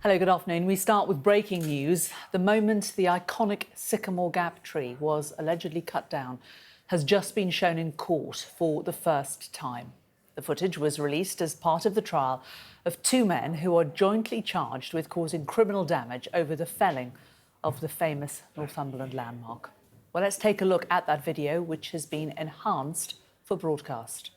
Hello, good afternoon. We start with breaking news. The moment the iconic Sycamore Gap tree was allegedly cut down has just been shown in court for the first time. The footage was released as part of the trial of two men who are jointly charged with causing criminal damage over the felling of the famous Northumberland landmark. Well, let's take a look at that video, which has been enhanced for broadcast.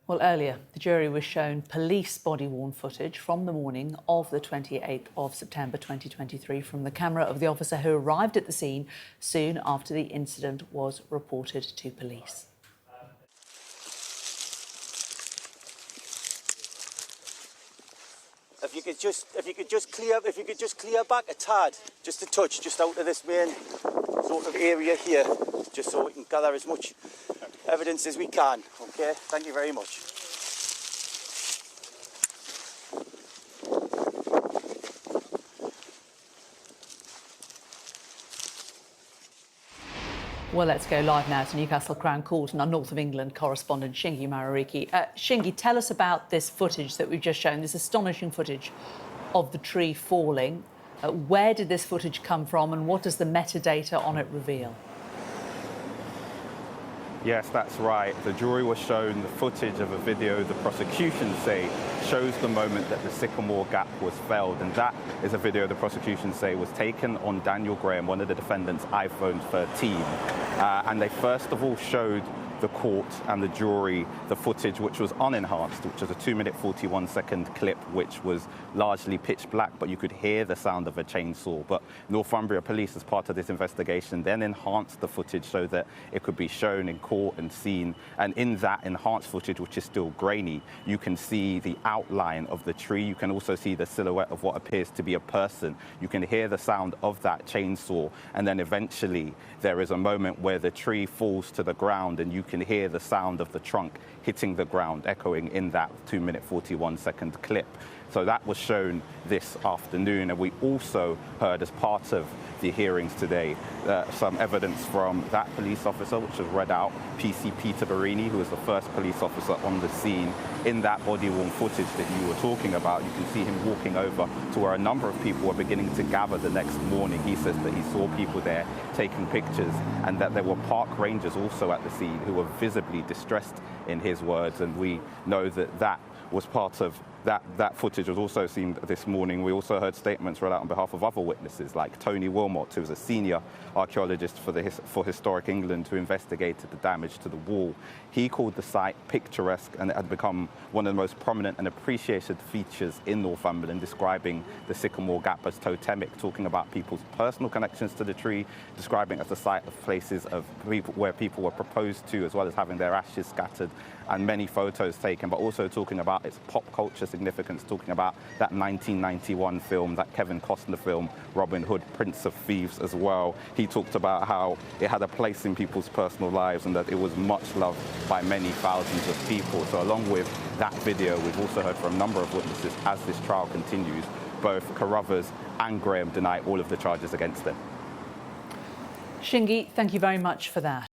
Well, earlier, the jury was shown police body-worn footage from the morning of the 28th of September 2023 from the camera of the officer who arrived at the scene soon after the incident was reported to police. If you could just clear back a tad, just a touch, just out of this main sort of area here, just so we can gather as much evidence as we can. Okay, thank you very much. Well, let's go live now to Newcastle Crown Court and our North of England correspondent, Shingi Marariki. Shingi, tell us about this footage that we've just shown, this astonishing footage of the tree falling. Where did this footage come from and what does the metadata on it reveal? Yes, that's right. The jury was shown the footage of a video the prosecution say shows the moment that the Sycamore Gap was felled. And that is a video the prosecution say was taken on Daniel Graham, one of the defendant's iPhone 13. And they first of all showed the court and the jury the footage which was unenhanced, which was a 2-minute 41-second clip which was largely pitch black, but you could hear the sound of a chainsaw. But Northumbria police, as part of this investigation, then enhanced the footage so that it could be shown in court and seen. And in that enhanced footage, which is still grainy, you can see the outline of the tree. You can also see the silhouette of what appears to be a person. You can hear the sound of that chainsaw. And then eventually there is a moment where the tree falls to the ground and you can hear the sound of the trunk hitting the ground, echoing in that 2-minute 41-second clip. So that was shown this afternoon, and we also heard, as part of the hearings today, some evidence from that police officer, which was read out, PC Peter Barini, who was the first police officer on the scene. In that body-worn footage that you were talking about, you can see him walking over to where a number of people were beginning to gather the next morning. He says that he saw people there taking pictures and that there were park rangers also at the scene who were visibly distressed, in his words, and we know that that was part of that footage was also seen this morning. We also heard statements read out on behalf of other witnesses, like Tony Wilmot, who was a senior archaeologist for Historic England, who investigated the damage to the wall. He called the site picturesque, and it had become one of the most prominent and appreciated features in Northumberland, describing the Sycamore Gap as totemic, talking about people's personal connections to the tree, describing it as a site of places of people where people were proposed to, as well as having their ashes scattered and many photos taken, but also talking about its pop culture significance, talking about that 1991 film, that Kevin Costner film, Robin Hood, Prince of Thieves, as well. He talked about how it had a place in people's personal lives and that it was much loved by many thousands of people. So along with that video, we've also heard from a number of witnesses as this trial continues. Both Carruthers and Graham deny all of the charges against them. Shingi, thank you very much for that.